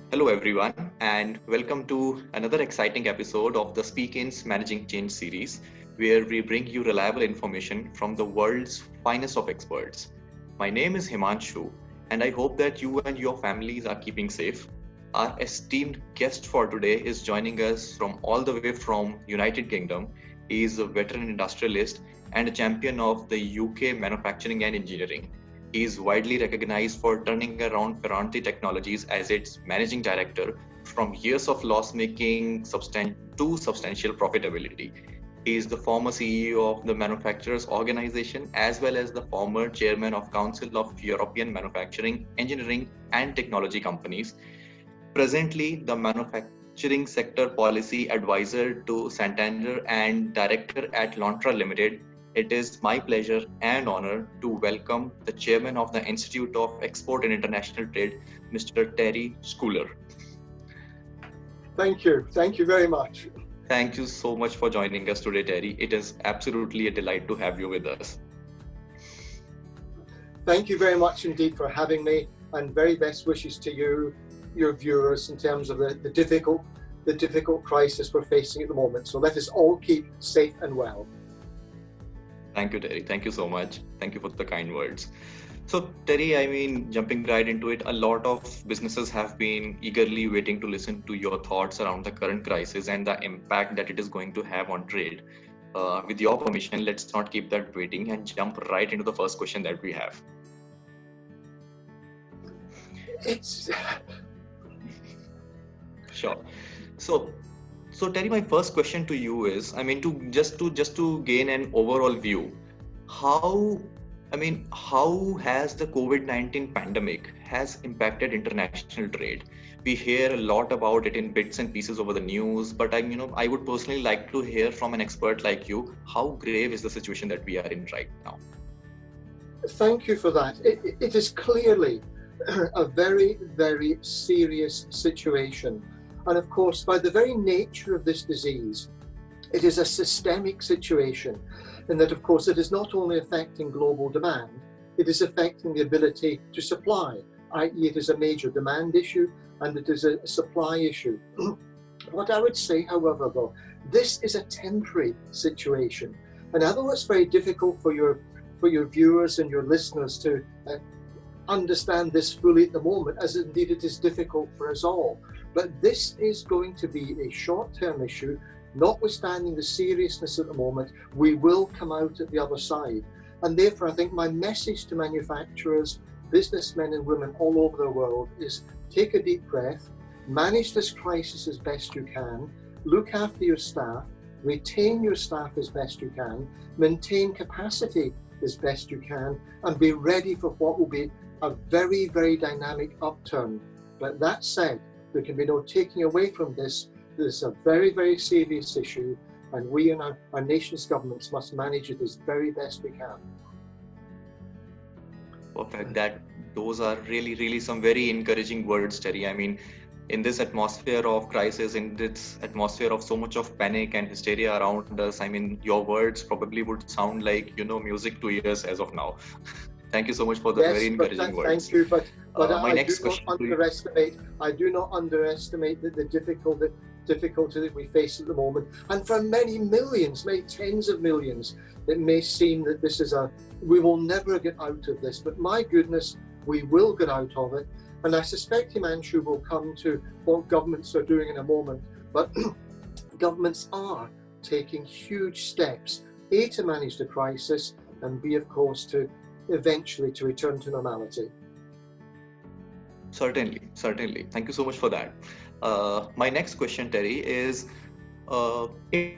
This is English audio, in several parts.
Hello, everyone, and welcome to another exciting episode of the SpeakIn's Managing Change series, where we bring you reliable information from the world's finest of experts. My name is Himanshu, and I hope that you and your families are keeping safe. Our esteemed guest for today is joining us from all the way from United Kingdom. He is a veteran industrialist and a champion of the UK manufacturing and engineering. He is widely recognized for turning around Ferranti Technologies as its managing director from years of loss-making to substantial profitability. He is the former CEO of the Manufacturers Organization as well as the former chairman of Council of European Manufacturing, Engineering and Technology Companies. Presently, the manufacturing sector policy advisor to Santander and director at Lontra Limited. It is my pleasure and honor to welcome the chairman of the Institute of Export and International Trade, Mr. Terry Scuoler. Thank you. Thank you very much. Thank you so much for joining us today, Terry. It is absolutely a delight to have you with us. Thank you very much indeed for having me, and very best wishes to you, your viewers, in terms of the difficult crisis we're facing at the moment. So let us all keep safe and well. Thank you, Terry. Thank you so much. Thank you for the kind words. So, Terry, jumping right into it, a lot of businesses have been eagerly waiting to listen to your thoughts around the current crisis and the impact that it is going to have on trade. With your permission, let's not keep that waiting and jump right into the first question that we have. Sure. So Terry, my first question to you is, to gain an overall view, how has the COVID-19 pandemic has impacted international trade? We hear a lot about it in bits and pieces over the news, but I would personally like to hear from an expert like you, how grave is the situation that we are in right now? Thank you for that. It is clearly a very, very serious situation. And of course, by the very nature of this disease, it is a systemic situation in that, of course, it is not only affecting global demand, it is affecting the ability to supply, i.e. it is a major demand issue and it is a supply issue. What I would say, however, though, this is a temporary situation. And although it's very difficult for your viewers and your listeners to understand this fully at the moment, as indeed it is difficult for us all, but this is going to be a short-term issue. Notwithstanding the seriousness at the moment, we will come out at the other side. And therefore, I think my message to manufacturers, businessmen and women all over the world is take a deep breath, manage this crisis as best you can, look after your staff, retain your staff as best you can, maintain capacity as best you can, and be ready for what will be a very, very dynamic upturn. But that said, there can be no taking away from this. This is a very, very serious issue, and we and our nation's governments must manage it as very best we can. Perfect. Those are really some very encouraging words, Terry. In this atmosphere of crisis, in this atmosphere of so much of panic and hysteria around us, your words probably would sound like, music to ears as of now. Thank you so much for the very encouraging words. Thank you, but I do not underestimate the difficulty that we face at the moment. And for many millions, many tens of millions, it may seem that this is we will never get out of this, but my goodness, we will get out of it. And I suspect Himanshu will come to what governments are doing in a moment, but governments are taking huge steps, A, to manage the crisis, and B, of course, to eventually to return to normality. Certainly. Thank you so much for that. My next question, Terry, is in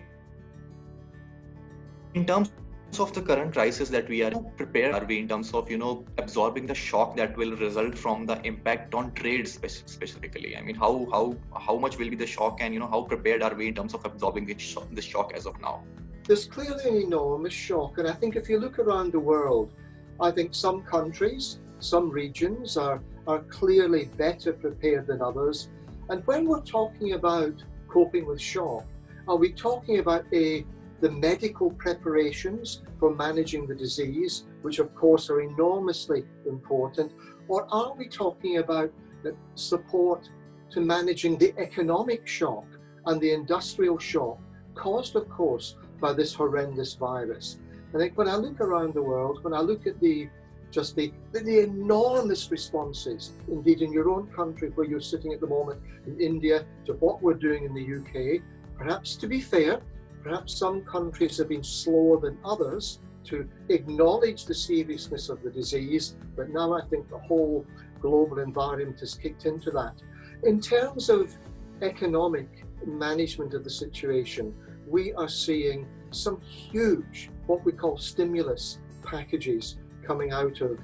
terms of the current crisis that we are prepared, are we in terms of absorbing the shock that will result from the impact on trade specifically? How much will be the shock, and how prepared are we in terms of absorbing this shock as of now? There's clearly an enormous shock, and I think if you look around the world, I think some countries, some regions are clearly better prepared than others. And when we're talking about coping with shock, are we talking about the medical preparations for managing the disease, which of course are enormously important, or are we talking about support to managing the economic shock and the industrial shock caused, of course, by this horrendous virus. I think when I look around the world, when I look at the enormous responses, indeed in your own country where you're sitting at the moment, in India, to what we're doing in the UK, perhaps to be fair, perhaps some countries have been slower than others to acknowledge the seriousness of the disease, but now I think the whole global environment has kicked into that. In terms of economic management of the situation, we are seeing some huge, what we call stimulus packages coming out of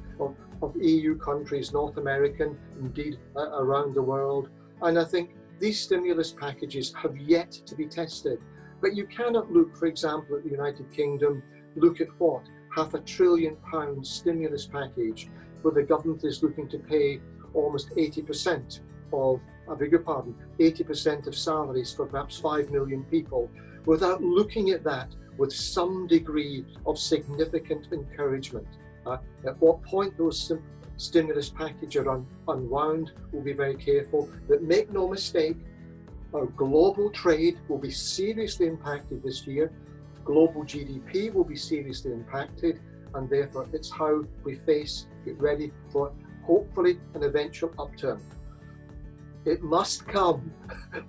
EU countries, North American, indeed around the world. And I think these stimulus packages have yet to be tested. But you cannot look, for example, at the United Kingdom, look at what? £500 billion stimulus package, where the government is looking to pay almost 80% of, 80% of salaries for perhaps 5 million people, without looking at that with some degree of significant encouragement. At what point those stimulus packages are unwound, we'll be very careful. But make no mistake, our global trade will be seriously impacted this year. Global GDP will be seriously impacted, and therefore it's how we get ready for hopefully an eventual upturn. It must come.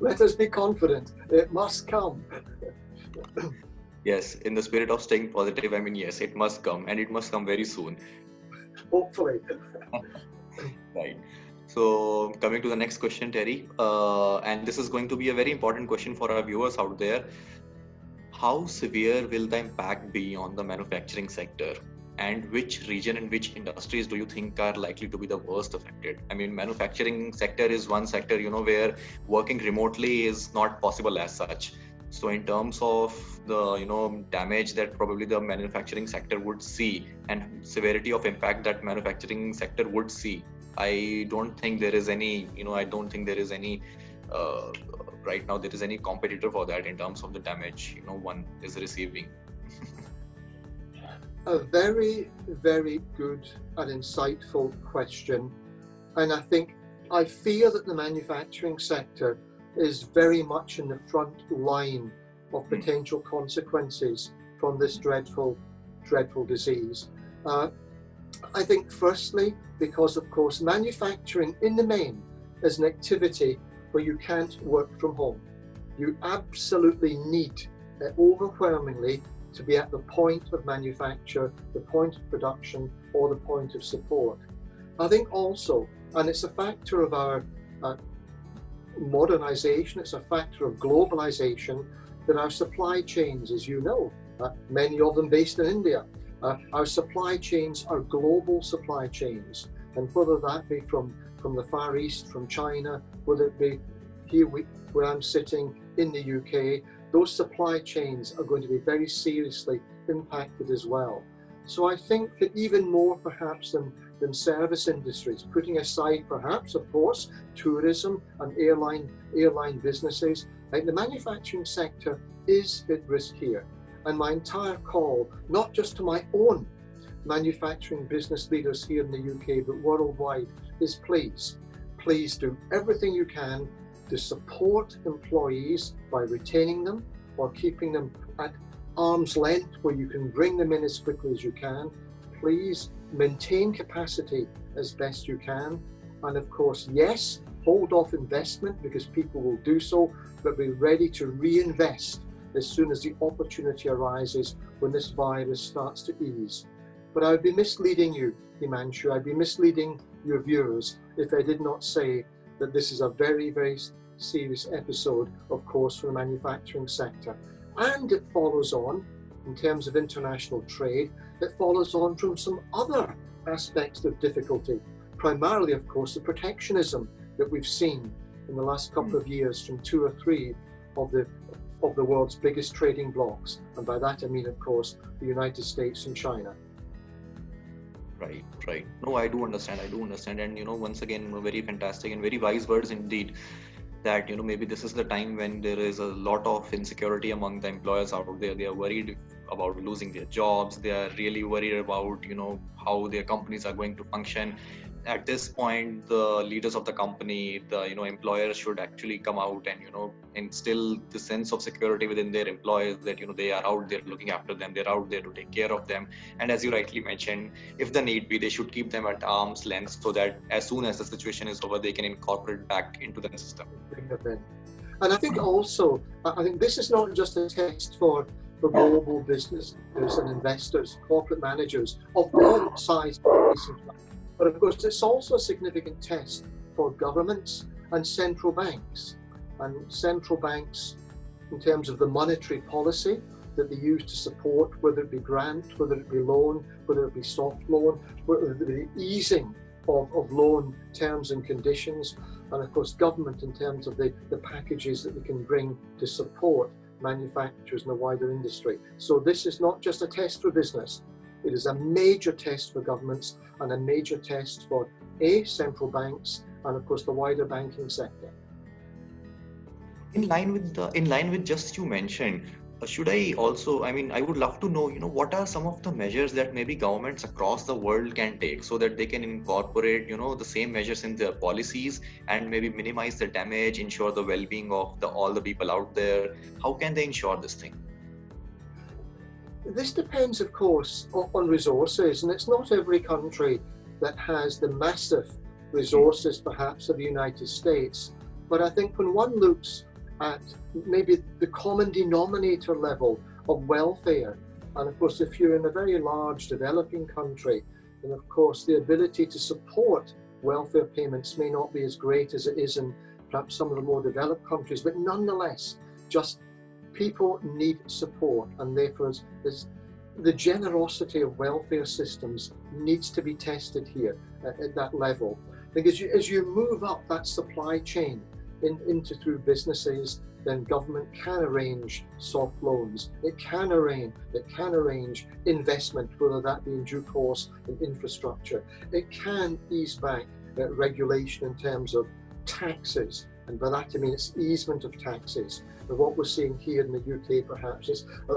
Let us be confident. It must come. Yes, in the spirit of staying positive, I mean, yes, it must come, and it must come very soon. Hopefully. Right. So coming to the next question, Terry, and this is going to be a very important question for our viewers out there. How severe will the impact be on the manufacturing sector? And which region and which industries do you think are likely to be the worst affected? I mean, manufacturing sector is one sector, where working remotely is not possible as such. So in terms of the, damage that probably the manufacturing sector would see and severity of impact that manufacturing sector would see, I don't think there is any, right now there is any competitor for that in terms of the damage, one is receiving. A very, very good and insightful question. And I feel that the manufacturing sector is very much in the front line of potential consequences from this dreadful, dreadful disease. I think firstly, because of course, manufacturing in the main is an activity where you can't work from home. You absolutely need, overwhelmingly, to be at the point of manufacture, the point of production, or the point of support. I think also, and it's a factor of our modernization, it's a factor of globalization, that our supply chains, as you know, many of them based in India, our supply chains are global supply chains. And whether that be from the Far East, from China, whether it be here where I'm sitting in the UK, those supply chains are going to be very seriously impacted as well. So I think that even more perhaps than service industries, putting aside perhaps, of course, tourism and airline businesses, the manufacturing sector is at risk here. And my entire call, not just to my own manufacturing business leaders here in the UK, but worldwide, is please do everything you can to support employees by retaining them or keeping them at arm's length where you can bring them in as quickly as you can. Please maintain capacity as best you can. And of course, yes, hold off investment because people will do so, but be ready to reinvest as soon as the opportunity arises when this virus starts to ease. But I would be misleading you, Himanshu, I'd be misleading your viewers if I did not say that this is a very, very serious episode, of course, for the manufacturing sector. And it follows on, in terms of international trade, it follows on from some other aspects of difficulty. Primarily, of course, the protectionism that we've seen in the last couple of years from 2 or 3 of the world's biggest trading blocs. And by that I mean, of course, the United States and China. Right. No, I do understand. And, once again, very fantastic and very wise words indeed. That, maybe this is the time when there is a lot of insecurity among the employers out there. They are worried about losing their jobs. They are really worried about, how their companies are going to function. at this point, the leaders of the company, the employers should actually come out and instill the sense of security within their employees that they are out there looking after them, they're out there to take care of them. And as you rightly mentioned, if the need be, they should keep them at arm's length so that as soon as the situation is over, they can incorporate back into the system. And I think also, I think this is not just a test for global business leaders and investors, corporate managers of all sizes, but of course it's also a significant test for governments and central banks. And central banks, in terms of the monetary policy that they use to support, whether it be grant, whether it be loan, whether it be soft loan, whether it be easing of loan terms and conditions, and of course government in terms of the packages that they can bring to support manufacturers in the wider industry. So this is not just a test for business, it is a major test for governments and a major test for central banks and of course the wider banking sector. In line with just you mentioned, should I also, I would love to know, what are some of the measures that maybe governments across the world can take so that they can incorporate, the same measures in their policies and maybe minimize the damage, ensure the well-being of all the people out there. How can they ensure this thing? This depends, of course, on resources, and it's not every country that has the massive resources, perhaps, of the United States. But I think when one looks at maybe the common denominator level of welfare, and of course if you're in a very large developing country, then of course the ability to support welfare payments may not be as great as it is in perhaps some of the more developed countries, but nonetheless just people need support, and therefore the generosity of welfare systems needs to be tested here at that level. Because as you move up that supply chain into through businesses, then government can arrange soft loans. It can arrange investment, whether that be in due course in infrastructure. It can ease back regulation in terms of taxes, and by that I mean it's easement of taxes. But what we're seeing here in the UK perhaps is a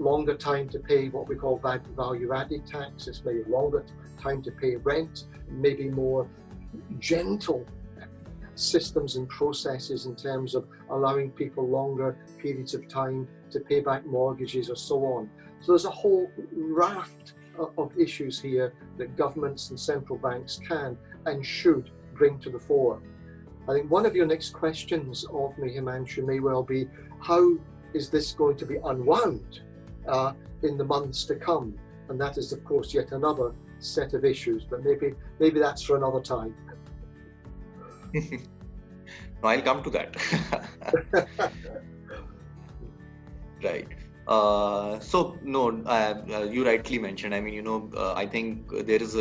longer time to pay what we call value-added tax. It's maybe longer time to pay rent, maybe more gentle systems and processes in terms of allowing people longer periods of time to pay back mortgages or so on. So there's a whole raft of issues here that governments and central banks can and should bring to the fore. I think one of your next questions of me, Himanshu, may well be, how is this going to be unwound in the months to come? And that is, of course, yet another set of issues, but maybe that's for another time. No, I'll come to that. Right. You rightly mentioned. I think it's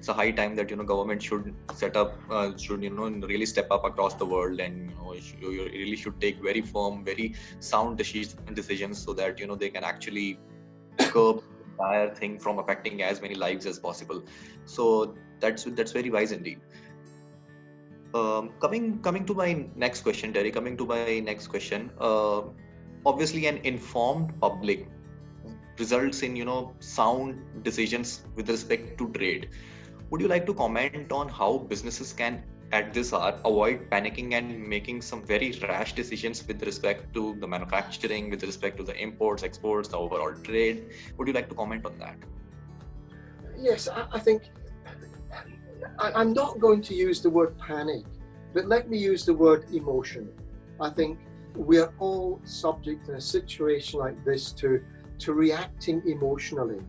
a high time that government should set up, really step up across the world, and you really should take very firm, very sound decisions so that they can actually curb the entire thing from affecting as many lives as possible. So that's very wise indeed. Coming to my next question, Terry. Obviously, an informed public results in sound decisions with respect to trade. Would you like to comment on how businesses can, at this hour, avoid panicking and making some very rash decisions with respect to the manufacturing, with respect to the imports, exports, the overall trade? Would you like to comment on that? Yes, I think I'm not going to use the word panic, but let me use the word emotion. I think we are all subject in a situation like this to reacting emotionally,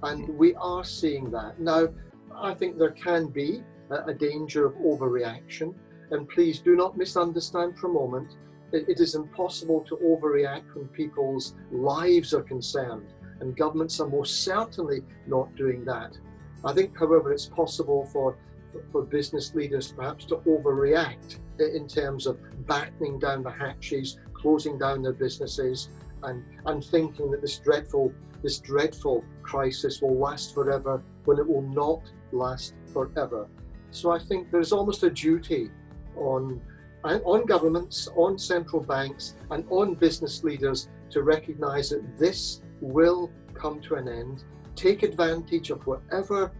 and we are seeing that. Now, I think there can be a danger of overreaction, and please do not misunderstand for a moment. It is impossible to overreact when people's lives are concerned, and governments are most certainly not doing that. I think, however, it's possible for business leaders perhaps to overreact in terms of battening down the hatches, closing down their businesses, and thinking that this dreadful crisis will last forever, when it will not last forever. So I think there's almost a duty on governments, on central banks, and on business leaders to recognize that this will come to an end. Take advantage of whatever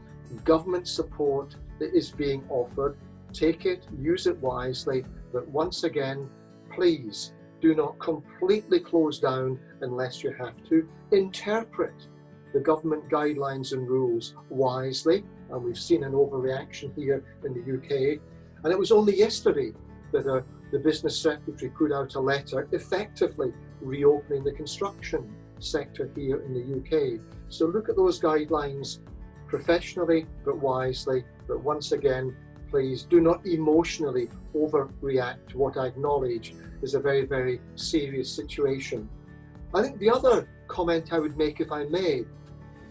government support that is being offered. Take it, use it wisely, but once again, please do not completely close down unless you have to. Interpret the government guidelines and rules wisely, and we've seen an overreaction here in the UK. And it was only yesterday that the business secretary put out a letter effectively reopening the construction sector here in the UK. So look at those guidelines professionally but wisely, but once again, please do not emotionally overreact to what I acknowledge is a very, very serious situation. I think the other comment I would make, if I may,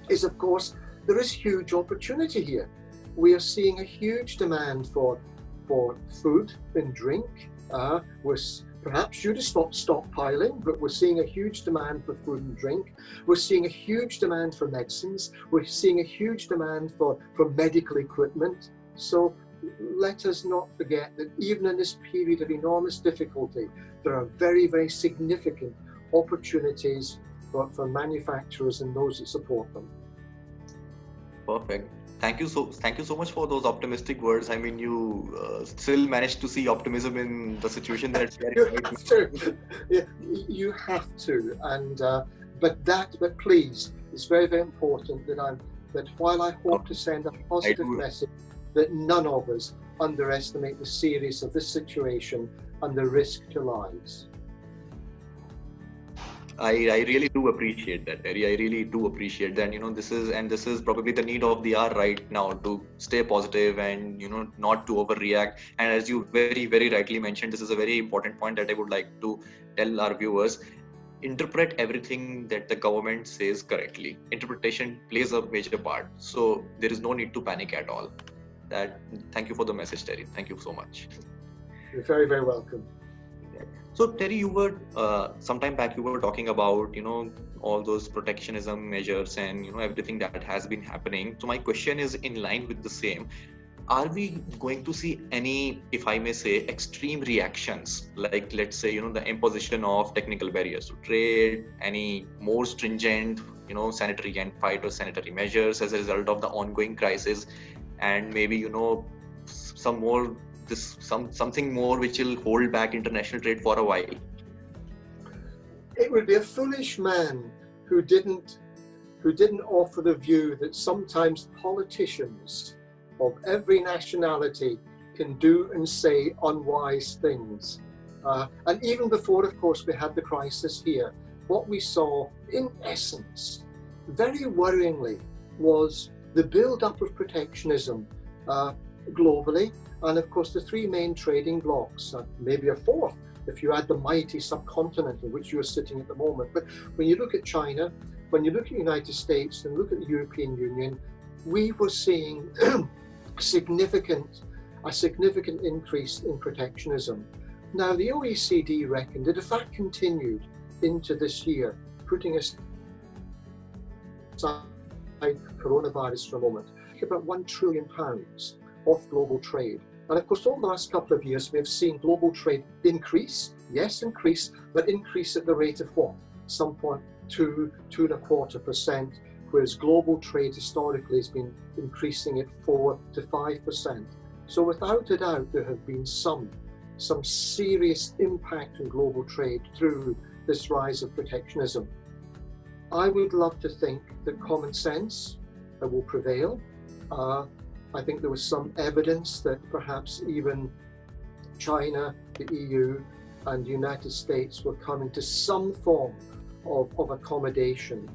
is of course there is huge opportunity here. We are seeing a huge demand for food and drink. We're perhaps due to stockpiling, but we're seeing a huge demand for food and drink. We're seeing a huge demand for medicines. We're seeing a huge demand for medical equipment. So let us not forget that even in this period of enormous difficulty, there are very, very significant opportunities for manufacturers and those that support them. Perfect. Thank you so much for those optimistic words. I mean, you still managed to see optimism in the situation that's very. You have to. Yeah, you have to. And but please, it's very, very important that while I hope to send a positive message, that none of us underestimate the seriousness of this situation and the risk to lives. I really do appreciate that, Terry. I really do appreciate that. This is probably the need of the hour right now, to stay positive and not to overreact. And as you very, very rightly mentioned, this is a very important point that I would like to tell our viewers. Interpret everything that the government says correctly. Interpretation plays a major part. So there is no need to panic at all. Thank you for the message, Terry. Thank you so much. You're very, very welcome. So Terry, you were sometime back you were talking about all those protectionism measures and everything that has been happening. So my question is in line with the same. Are we going to see any, if I may say, extreme reactions, like let's say the imposition of technical barriers to trade, any more stringent sanitary and phytosanitary measures as a result of the ongoing crisis, and maybe something more which will hold back international trade for a while? It would be a foolish man who didn't offer the view that sometimes politicians of every nationality can do and say unwise things. And even before, of course, we had the crisis here, what we saw, in essence, very worryingly, was the build-up of protectionism globally, and of course the three main trading blocs, maybe a fourth if you add the mighty subcontinent in which you are sitting at the moment. But when you look at China, when you look at the United States and look at the European Union, we were seeing a significant increase in protectionism. Now the OECD reckoned that if that continued into this year, putting aside coronavirus for a moment, about £1 trillion of global trade. And of course, over the last couple of years, we have seen global trade increase, but increase at the rate of what? Some 2.25%, whereas global trade historically has been increasing at 4 to 5%. So without a doubt, there have been some serious impact on global trade through this rise of protectionism. I would love to think that common sense will prevail. I think there was some evidence that perhaps even China, the EU, and the United States were coming to some form of accommodation,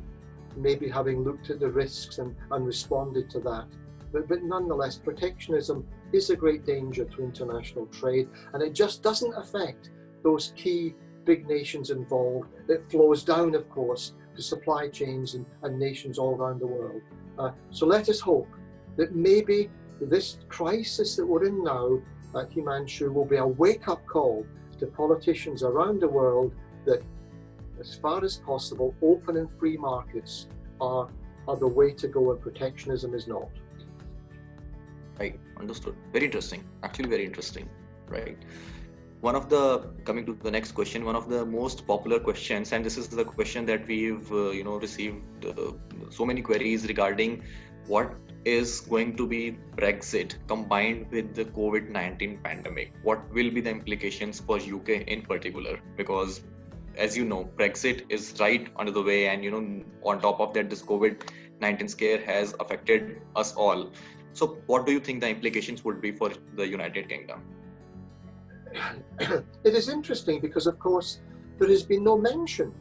maybe having looked at the risks and responded to that. But nonetheless, protectionism is a great danger to international trade, and it just doesn't affect those key big nations involved. It flows down, of course, to supply chains and nations all around the world. So let us hope that maybe this crisis that we're in now at Himanshu will be a wake-up call to politicians around the world that, as far as possible, open and free markets are the way to go, and protectionism is not. Right, understood. Very interesting. Actually, very interesting. Right. Coming to the next question, one of the most popular questions, and this is the question that we've received so many queries regarding what is going to be Brexit combined with the COVID-19 pandemic? What will be the implications for UK in particular? Because as you know, Brexit is right under the way, and on top of that, this COVID-19 scare has affected us all. So what do you think the implications would be for the United Kingdom? It is interesting because, of course, there has been no mention,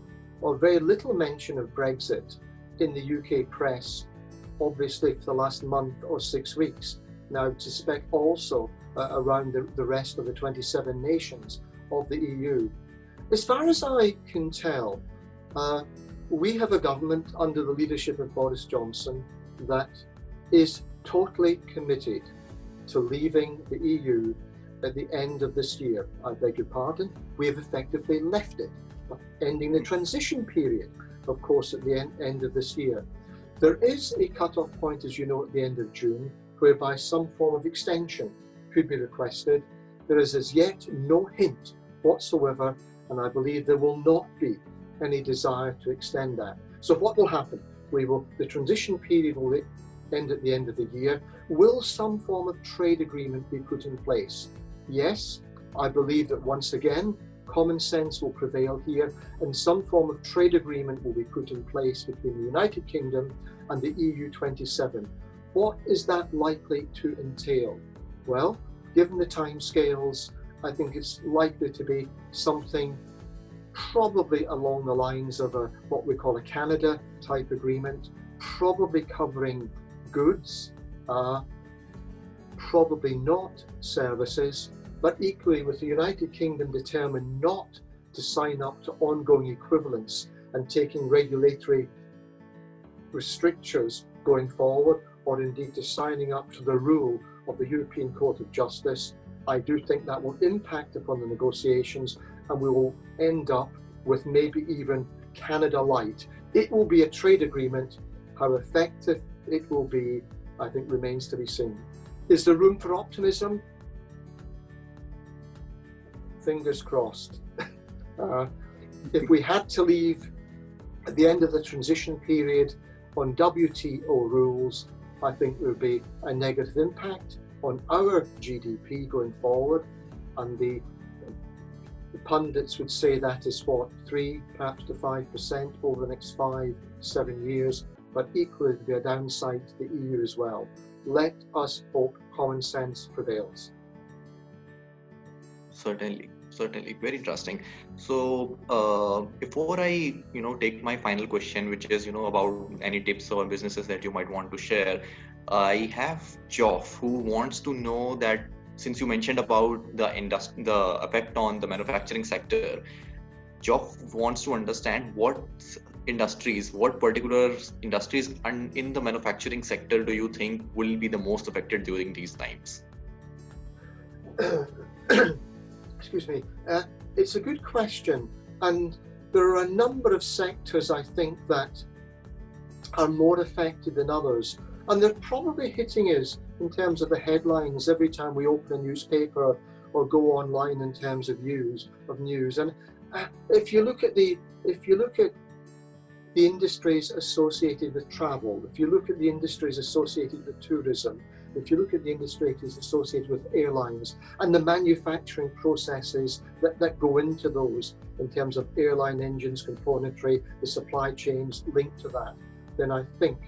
or very little mention, of Brexit in the UK press, obviously for the last month or 6 weeks. Now, I suspect also around the rest of the 27 nations of the EU. As far as I can tell, we have a government under the leadership of Boris Johnson that is totally committed to leaving the EU at the end of this year. I beg your pardon, we have effectively left it, ending the transition period, of course, at the end of this year. There is a cut-off point, as you know, at the end of June, whereby some form of extension could be requested. There is as yet no hint whatsoever, and I believe there will not be any desire to extend that. So what will happen? The transition period will end at the end of the year. Will some form of trade agreement be put in place? Yes, I believe that once again, common sense will prevail here, and some form of trade agreement will be put in place between the United Kingdom and the EU 27. What is that likely to entail? Well, given the timescales, I think it's likely to be something probably along the lines of what we call a Canada type agreement, probably covering goods, probably not services, but equally with the United Kingdom determined not to sign up to ongoing equivalence and taking regulatory restrictions going forward, or indeed to signing up to the rule of the European Court of Justice. I do think that will impact upon the negotiations, and we will end up with maybe even Canada Light. It will be a trade agreement. How effective it will be, I think, remains to be seen. Is there room for optimism? Fingers crossed. If we had to leave at the end of the transition period on WTO rules, I think there would be a negative impact on our GDP going forward, and the pundits would say that is what, 3 perhaps to 5% over the next 5-7 years, but equally there would be a downside to the EU as well. Let us hope common sense prevails. Certainly, very interesting. So before I take my final question, which is about any tips or businesses that you might want to share, I have Geoff, who wants to know that, since you mentioned about the effect on the manufacturing sector, Geoff wants to understand what particular industries in the manufacturing sector do you think will be the most affected during these times? Excuse me. It's a good question, and there are a number of sectors, I think, that are more affected than others, and they're probably hitting us in terms of the headlines every time we open a newspaper or go online in terms of news. And if you look at the industries associated with travel, if you look at the industries associated with tourism, if you look at the industries associated with airlines and the manufacturing processes that go into those in terms of airline engines, componentry, the supply chains linked to that, then I think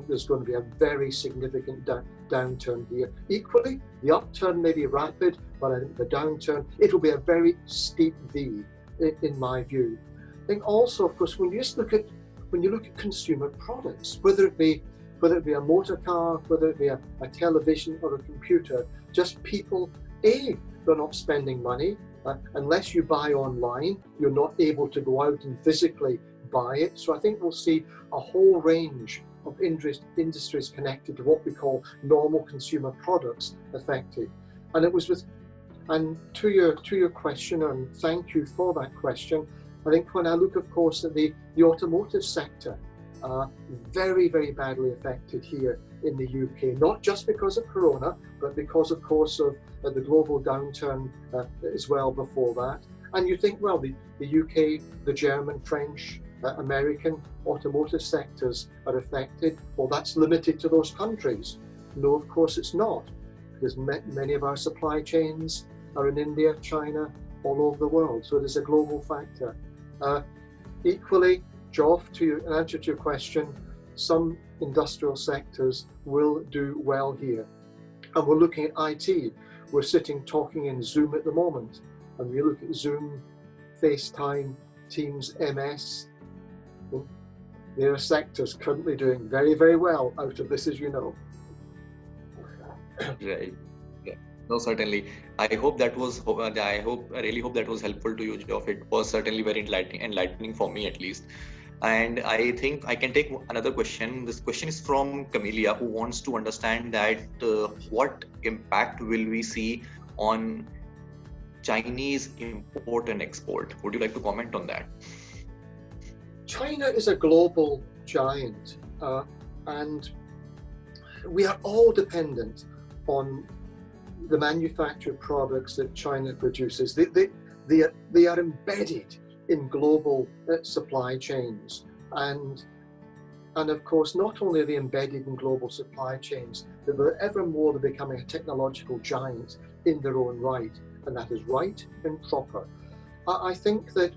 there's going to be a very significant downturn here. Equally, the upturn may be rapid, but I think the downturn, it will be a very steep V in my view. I think also, of course, when you look at consumer products, whether it be a motor car, whether it be a television or a computer, just people, they're not spending money. Unless you buy online, you're not able to go out and physically buy it. So I think we'll see a whole range of industries connected to what we call normal consumer products affected. And to your question, and thank you for that question, I think when I look, of course, at the automotive sector, very, very badly affected here in the UK, not just because of Corona, but because, of course, of the global downturn as well before that. And you think, well, the UK, the German, French, American automotive sectors are affected. Well, that's limited to those countries. No, of course it's not, because many of our supply chains are in India, China, all over the world. So there's a global factor. Equally, Geoff, in answer to your question, some industrial sectors will do well here. And we're looking at IT. We're sitting talking in Zoom at the moment. And we look at Zoom, FaceTime, Teams, MS. There are sectors currently doing very, very well out of this, as you know. Right. Yeah. No, certainly. I really hope that was helpful to you, Geoff. It was certainly very enlightening for me, at least. And I think I can take another question. This question is from Camelia, who wants to understand that what impact will we see on Chinese import and export? Would you like to comment on that? China is a global giant, and we are all dependent on the manufactured products that China produces. They are embedded in global supply chains, and of course, not only are they embedded in global supply chains, but ever more they're becoming a technological giant in their own right, and that is right and proper. I think that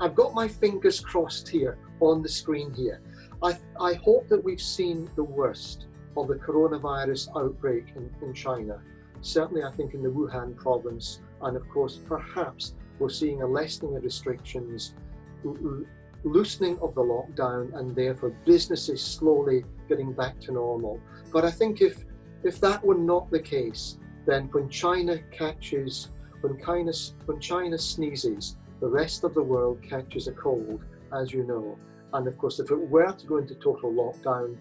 I've got my fingers crossed here on the screen here. I hope that we've seen the worst of the coronavirus outbreak in China. Certainly, I think in the Wuhan province, and of course, perhaps we're seeing a lessening of restrictions, loosening of the lockdown, and therefore businesses slowly getting back to normal. But I think if that were not the case, then when China sneezes, the rest of the world catches a cold, as you know. And of course, if it were to go into total lockdown,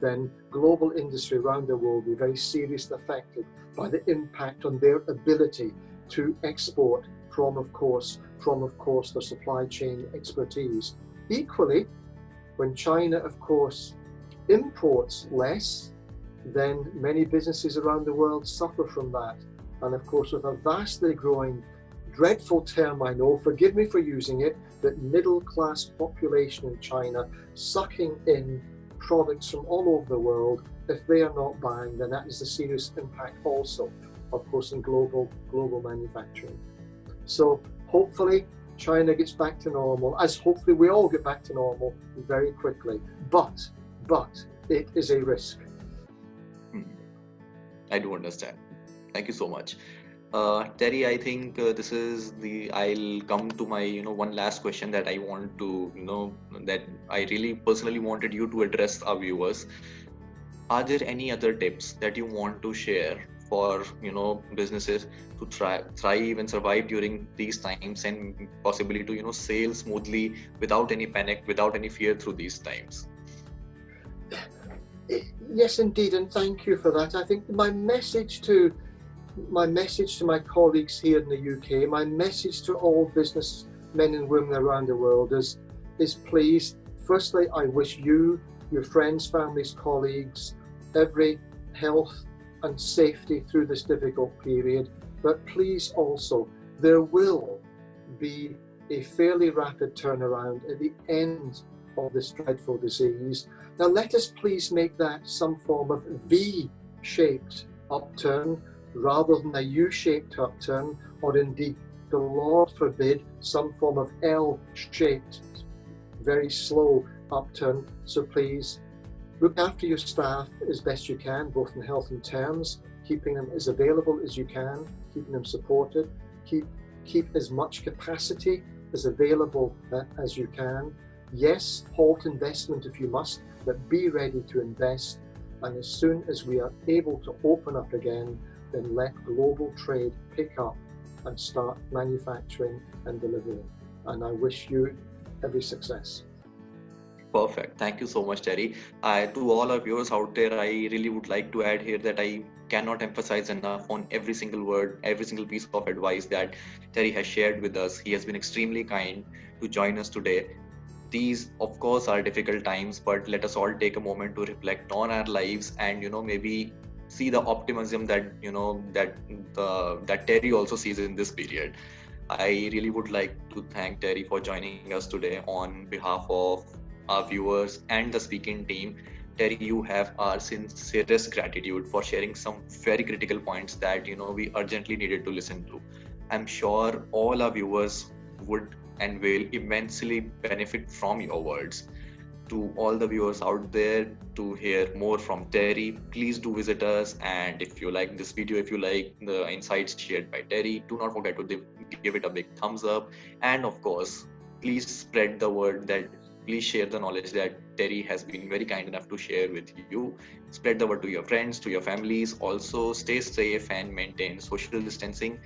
then global industry around the world will be very seriously affected by the impact on their ability to export from of course their supply chain expertise. Equally, when China of course imports less, then many businesses around the world suffer from that. And of course, with a vastly growing, dreadful term I know, forgive me for using it, but middle class population in China sucking in products from all over the world, if they are not buying, then that is a serious impact also, of course, in global manufacturing. So hopefully China gets back to normal, as hopefully we all get back to normal very quickly. But it is a risk. I do understand. Thank you so much. Terry, I think I'll come to my, one last question that I want to, that I really personally wanted you to address our viewers. Are there any other tips that you want to share for, businesses to thrive and survive during these times, and possibly to, sail smoothly without any panic, without any fear through these times? Yes, indeed, and thank you for that. I think my message to my colleagues here in the UK, my message to all businessmen and women around the world is please, firstly, I wish you, your friends, families, colleagues, every health and safety through this difficult period. But please also, there will be a fairly rapid turnaround at the end of this dreadful disease. Now let us please make that some form of V-shaped upturn rather than a U-shaped upturn, or indeed, the Lord forbid, some form of L-shaped, very slow upturn. So please look after your staff as best you can, both in health and terms, keeping them as available as you can, keeping them supported, keep as much capacity as available as you can. Yes, halt investment if you must, but be ready to invest. And as soon as we are able to open up again, then let global trade pick up and start manufacturing and delivering. And I wish you every success. Perfect. Thank you so much, Terry. To all our viewers out there, I really would like to add here that I cannot emphasize enough on every single word, every single piece of advice that Terry has shared with us. He has been extremely kind to join us today. These, of course, are difficult times, but let us all take a moment to reflect on our lives and, maybe see the optimism that, that Terry also sees in this period. I really would like to thank Terry for joining us today on behalf of our viewers and the speaking team. Terry, you have our sincerest gratitude for sharing some very critical points that we urgently needed to listen to. I'm sure all our viewers would and will immensely benefit from your words. To all the viewers out there, to hear more from Terry, please do visit us. And if you like this video, if you like the insights shared by Terry, do not forget to give it a big thumbs up. And of course, please spread the word that please share the knowledge that Terry has been very kind enough to share with you. Spread the word to your friends, to your families. Also, stay safe and maintain social distancing.